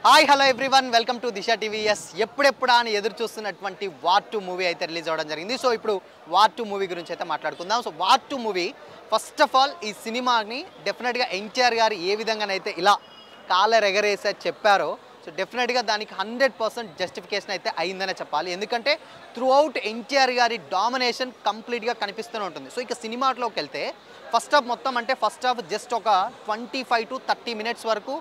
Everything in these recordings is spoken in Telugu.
Hi hello everyone welcome to Disha TV. ఎప్పుడెప్పుడా అని ఎదురు చూస్తున్నటువంటి వార్ 2 మూవీ అయితే రిలీజ్ అవ్వడం జరిగింది. సో ఇప్పుడు వార్ 2 మూవీ గురించి అయితే మాట్లాడుకుందాం. So war 2 movie first of all ఈ సినిమాని డెఫినెట్గా ఎన్టీఆర్ గారు ఏ విధంగానైతే ఇలా కాలర్ ఎగరేసి చెప్పారో సో డెఫినెట్గా దానికి 100% జస్టిఫికేషన్ అయితే అయిందనే చెప్పాలి. ఎందుకంటే త్రూ అవుట్ ఎన్టీఆర్ గారి డామినేషన్ కంప్లీట్గా కనిపిస్తూనే ఉంటుంది. సో ఇక సినిమాలోకి వెళ్తే ఫస్ట్ హాఫ్ జస్ట్ ఒక 25 to 30 minutes వరకు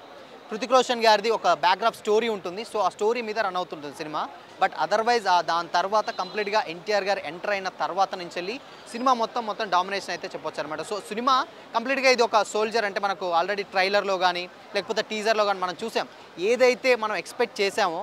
హృతిక్ రోషన్ గారిది ఒక బ్యాక్గ్రౌండ్ స్టోరీ ఉంటుంది. సో ఆ స్టోరీ మీద రన్ అవుతుంటుంది సినిమా. బట్ అదర్వైజ్ దాని తర్వాత కంప్లీట్గా ఎన్టీఆర్ గారు ఎంటర్ అయిన తర్వాత నుంచి వెళ్ళి సినిమా మొత్తం డామినేషన్ అయితే చెప్పొచ్చు అనమాట. సో సినిమా కంప్లీట్గా ఇది ఒక సోల్జర్ అంటే మనకు ఆల్రెడీ ట్రైలర్లో కానీ లేకపోతే టీజర్లో కానీ మనం చూసాం. ఏదైతే మనం ఎక్స్పెక్ట్ చేసామో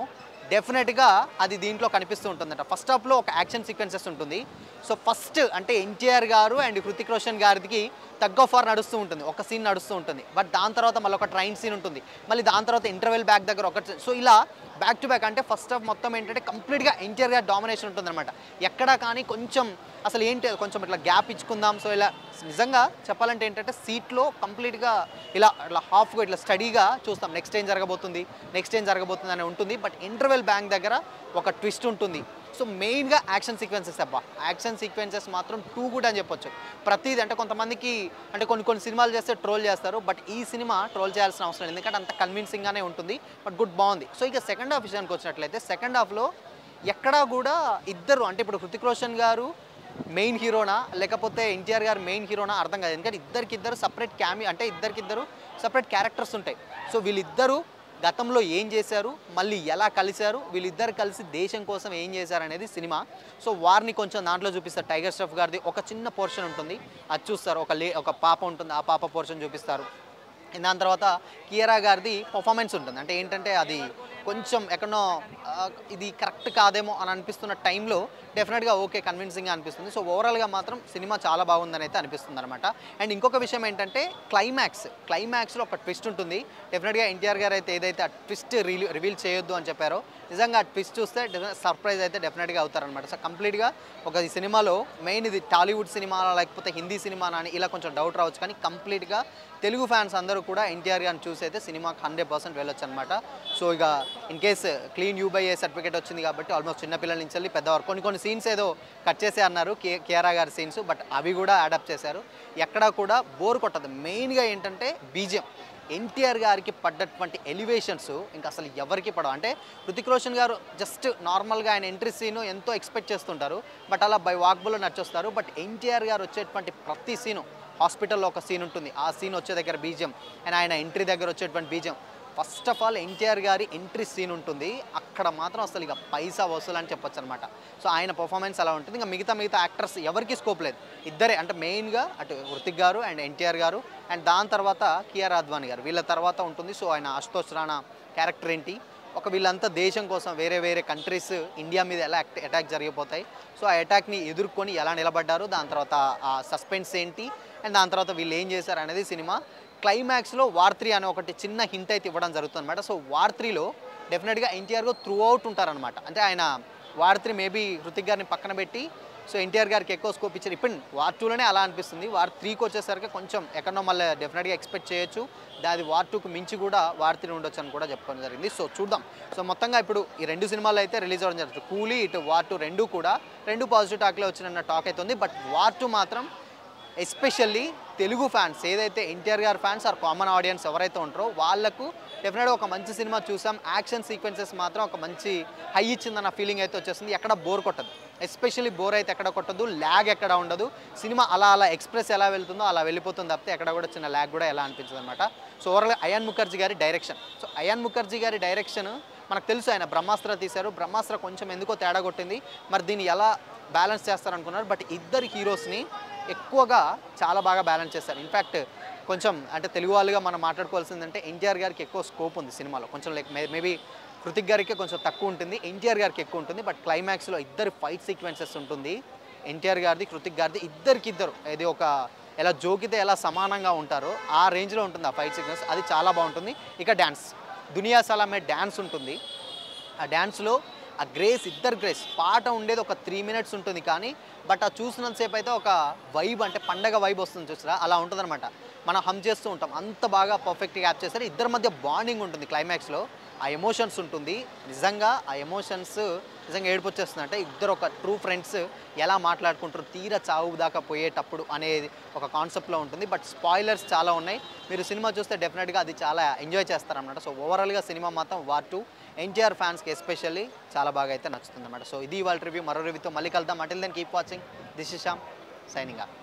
డెఫినెట్గా అది దీంట్లో కనిపిస్తూ ఉంటుందట. ఫస్ట్ హాఫ్లో ఒక యాక్షన్ సీక్వెన్సెస్ ఉంటుంది. సో ఫస్ట్ అంటే ఎన్టీఆర్ గారు అండ్ హృతిక్ రోషన్ గారికి టగ్ ఆఫ్ వార్ నడుస్తూ ఉంటుంది, ఒక సీన్ నడుస్తూ ఉంటుంది. బట్ దాని తర్వాత మళ్ళీ ఒక ట్రైన్ సీన్ ఉంటుంది, మళ్ళీ దాని తర్వాత ఇంటర్వెల్ బ్యాక్ దగ్గర ఒక. సో ఇలా బ్యాక్ టు బ్యాక్ అంటే ఫస్ట్ హాఫ్ మొత్తం ఏంటంటే కంప్లీట్గా ఎన్టీఆర్ గారి డామినేషన్ ఉంటుందన్నమాట. ఎక్కడా కానీ కొంచెం అసలు ఏంటి కొంచెం ఇట్లా గ్యాప్ ఇచ్చుకుందాం. సో ఇలా నిజంగా చెప్పాలంటే ఏంటంటే సీట్లో కంప్లీట్గా ఇలా హాఫ్గా ఇట్లా స్టడీగా చూస్తాం నెక్స్ట్ ఏం జరగబోతుంది అని ఉంటుంది. బట్ ఇంటర్వెల్ బ్యాంక్ దగ్గర ఒక ట్విస్ట్ ఉంటుంది. సో మెయిన్గా యాక్షన్ సీక్వెన్సెస్ యాక్షన్ సీక్వెన్సెస్ మాత్రం టూ గుడ్ అని చెప్పొచ్చు. ప్రతిదీ అంటే కొంతమందికి అంటే కొన్ని సినిమాలు చేస్తే ట్రోల్ చేస్తారు. బట్ ఈ సినిమా ట్రోల్ చేయాల్సిన అవసరం లేదు, ఎందుకంటే అంత కన్విన్సింగ్గానే ఉంటుంది. బట్ గుడ్ బాగుంది. సో ఇక సెకండ్ హాఫ్ విషయానికి వచ్చినట్లయితే సెకండ్ హాఫ్లో ఎక్కడా కూడా ఇద్దరు అంటే ఇప్పుడు హృతిక్ రోషన్ గారు మెయిన్ హీరోనా లేకపోతే ఎన్టీఆర్ గారు మెయిన్ హీరోనా అర్థం కాదు. ఎందుకంటే ఇద్దరికిద్దరు సపరేట్ ఇద్దరికిద్దరు సపరేట్ క్యారెక్టర్స్ ఉంటాయి. సో వీళ్ళిద్దరూ గతంలో ఏం చేశారు, మళ్ళీ ఎలా కలిశారు, వీళ్ళిద్దరు కలిసి దేశం కోసం ఏం చేశారు అనేది సినిమా. సో వారిని కొంచెం దాంట్లో చూపిస్తారు. టైగర్ ష్రాఫ్ గారిది ఒక చిన్న పోర్షన్ ఉంటుంది, అది చూస్తారు. ఒక పాప ఉంటుంది, ఆ పాప పోర్షన్ చూపిస్తారు. దాని తర్వాత కియారా గారిది పర్ఫార్మెన్స్ ఉంటుంది. అంటే ఏంటంటే అది కొంచెం ఎక్కడనో ఇది కరెక్ట్ కాదేమో అని అనిపిస్తున్న టైంలో డెఫినెట్గా ఓకే కన్విన్సింగ్గా అనిపిస్తుంది. సో ఓవరాల్గా మాత్రం సినిమా చాలా బాగుందని అయితే అనిపిస్తుంది అనమాట. అండ్ ఇంకొక విషయం ఏంటంటే క్లైమాక్స్లో ఒక ట్విస్ట్ ఉంటుంది. డెఫినెట్గా ఎన్టీఆర్ గారు అయితే ఏదైతే ఆ ట్విస్ట్ రివీల్ చేయొద్దు అని చెప్పారో నిజంగా ఆ ట్విస్ట్ చూస్తే సర్ప్రైజ్ అయితే డెఫినెట్గా అవుతారనమాట. సో కంప్లీట్గా ఈ సినిమాలో మెయిన్ ఇది టాలీవుడ్ సినిమా లేకపోతే హిందీ సినిమా అని ఇలా కొంచెం డౌట్ రావచ్చు, కానీ కంప్లీట్గా తెలుగు ఫ్యాన్స్ అందరూ కూడా ఎన్టీఆర్ గారిని చూసి అయితే సినిమాకి 100% వెళ్ళొచ్చు అనమాట. సో ఇక in case clean UBA certificate వచ్చింది కాబట్టి ఆల్మోస్ట్ చిన్నపిల్లల నుంచి వెళ్ళి పెద్దవారు కొన్ని సీన్స్ ఏదో కట్ చేసే అన్నారు కియారా గారి సీన్స్, బట్ అవి కూడా అడాప్ట్ చేశారు. ఎక్కడా కూడా బోర్ కొట్టదు. మెయిన్గా ఏంటంటే బీజిఎం ఎన్టీఆర్ గారికి పడ్డటువంటి ఎలివేషన్స్ ఇంకా అసలు ఎవరికి పడవు. అంటే హృతిక్ రోషన్ గారు జస్ట్ నార్మల్గా ఆయన ఎంట్రీ సీను ఎంతో ఎక్స్పెక్ట్ చేస్తుంటారు, బట్ అలా బై వాక్బుల్లో నచ్చొస్తారు. బట్ ఎన్టీఆర్ గారు వచ్చేటువంటి ప్రతి సీను, హాస్పిటల్లో ఒక సీన్ ఉంటుంది, ఆ సీన్ వచ్చే దగ్గర బీజిఎం అండ్ ఆయన ఎంట్రీ దగ్గర వచ్చేటువంటి BGM. First of all NTR గారి ఎంట్రీ సీన్ ఉంటుంది, అక్కడ మాత్రం అసలు ఇక పైసా వసూలు అని చెప్పొచ్చు అనమాట. సో ఆయన పర్ఫార్మెన్స్ అలా ఉంటుంది. ఇంకా మిగతా యాక్టర్స్ ఎవరికి స్కోప్ లేదు. ఇద్దరే అంటే మెయిన్గా అటు హృతిక్ గారు అండ్ ఎన్టీఆర్ గారు అండ్ దాని తర్వాత కియారా అద్వానీ గారు, వీళ్ళ తర్వాత ఉంటుంది. సో ఆయన అశుతోష్ రాణా క్యారెక్టర్ ఏంటి, వీళ్ళంతా దేశం కోసం వేరే కంట్రీస్ ఇండియా మీద ఎలా అటాక్ జరిగిపోతాయి, సో ఆ అటాక్ని ఎదుర్కొని ఎలా నిలబడ్డారు, దాని తర్వాత ఆ సస్పెన్స్ ఏంటి అండ్ దాని తర్వాత వీళ్ళు ఏం చేశారు అనేది సినిమా. క్లైమాక్స్లో వార్ 3 అనే ఒకటి చిన్న హింట్ అయితే ఇవ్వడం జరుగుతుంది అనమాట. సో వార్ 3లో డెఫినెట్గా ఎన్టీఆర్ గారు త్రూ అవుట్ ఉంటారనమాట. అంటే ఆయన వార్ 3 మేబీ హృతిక్ గారిని పక్కన పెట్టి సో ఎన్టీఆర్ గారికి ఎక్కువ స్కోప్ ఇచ్చారు. ఇప్పుడు వార్ 2లోనే అలా అనిపిస్తుంది. వార్ 3కి వచ్చేసరికి కొంచెం ఎక్కడో మళ్ళీ డెఫినెట్గా ఎక్స్పెక్ట్ చేయొచ్చు. అది వార్ 2కు మించి కూడా వార్ 3 ఉండొచ్చు అని కూడా చెప్పడం జరిగింది. సో చూద్దాం. సో మొత్తంగా ఇప్పుడు ఈ రెండు సినిమాలు అయితే రిలీజ్ అవ్వడం జరుగుతుంది. కూలీ ఇటు వార్ 2 రెండు పాజిటివ్ టాక్లే వచ్చిన టాక్ అయితే ఉంది. బట్ వార్ 2 మాత్రం ఎస్పెషల్లీ తెలుగు ఫ్యాన్స్ ఏదైతే ఎన్టీఆర్ గారి ఫ్యాన్స్ ఆర్ కామన్ ఆడియన్స్ ఎవరైతే ఉంటారో వాళ్ళకు డెఫినెట్గా ఒక మంచి సినిమా చూసాం. యాక్షన్ సీక్వెన్సెస్ మాత్రం ఒక మంచి హై ఇచ్చిందన్న ఫీలింగ్ అయితే వచ్చేస్తుంది. ఎక్కడ బోర్ కొట్టదు, ఎస్పెషల్లీ బోర్ అయితే ఎక్కడ కొట్టదు, ల్యాగ్ ఎక్కడ ఉండదు. సినిమా అలా ఎక్స్ప్రెస్ ఎలా వెళ్తుందో అలా వెళ్ళిపోతుంది తప్పితే ఎక్కడ కూడా చిన్న ల్యాగ్ కూడా ఎలా అనిపించదు అనమాట. సో ఓవరాల్గా అయాన్ ముఖర్జీ గారి డైరెక్షన్ మనకు తెలుసు. ఆయన బ్రహ్మాస్త్ర తీశారు. బ్రహ్మాస్త్ర కొంచెం ఎందుకో తేడా కొట్టింది. మరి దీన్ని ఎలా బ్యాలెన్స్ చేస్తారనుకున్నారు, బట్ ఇద్దరు హీరోస్ని ఎక్కువగా చాలా బాగా బ్యాలెన్స్ చేస్తారు. ఇన్ఫ్యాక్ట్ కొంచెం అంటే తెలుగు వాళ్ళుగా మనం మాట్లాడుకోవాల్సిందంటే ఎన్టీఆర్ గారికి ఎక్కువ స్కోప్ ఉంది సినిమాలో. కొంచెం లైక్ మేబీ హృతిక్ గారికి కొంచెం తక్కువ ఉంటుంది, ఎన్టీఆర్ గారికి ఎక్కువ ఉంటుంది. బట్ క్లైమాక్స్లో ఇద్దరు ఫైట్ సీక్వెన్సెస్ ఉంటుంది, ఎన్టీఆర్ గారిది హృతిక్ గారిది ఇద్దరికిద్దరు. ఇది ఒక ఎలా జోకితే ఎలా సమానంగా ఉంటారో ఆ రేంజ్లో ఉంటుంది ఆ ఫైట్ సీక్వెన్స్. అది చాలా బాగుంటుంది. ఇక డ్యాన్స్ దునియా సలామే డ్యాన్స్ ఉంటుంది. ఆ డ్యాన్స్లో ఇద్దరు గ్రేస్ పాట ఉండేది ఒక 3 minutes ఉంటుంది, కానీ బట్ ఆ చూసినంతసేపు అయితే ఒక వైబ్ అంటే పండగ వైబ్ వస్తుంది చూసారా, అలా ఉంటుందన్నమాట. మనం హమ్ చేస్తూ ఉంటాం, అంత బాగా పర్ఫెక్ట్గా యాప్ చేస్తారు. ఇద్దరి మధ్య బాండింగ్ ఉంటుంది క్లైమాక్స్లో. ఆ ఎమోషన్స్ ఉంటుంది. నిజంగా ఆ ఎమోషన్స్ నిజంగా ఏడుపు వచ్చేస్తుంది. అంటే ఇద్దరు ఒక ట్రూ ఫ్రెండ్స్ ఎలా మాట్లాడుకుంటారు తీరా చావు దాకా పోయేటప్పుడు అనేది ఒక కాన్సెప్ట్లో ఉంటుంది. బట్ స్పాయిలర్స్ చాలా ఉన్నాయి. మీరు సినిమా చూస్తే డెఫినెట్గా అది చాలా ఎంజాయ్ చేస్తారన్నమాట. సో ఓవరాల్గా సినిమా మాత్రం వార్ 2 ఎన్టీఆర్ ఫ్యాన్స్కి ఎస్పెషల్లీ చాలా బాగా అయితే నచ్చుతుంది అన్నమాట. సో ఇది ఇవాళ రివ్యూ. మరో రివ్యూతో మళ్ళీ కలుద్దాం. Until then keep watching. This is Shyam signing of.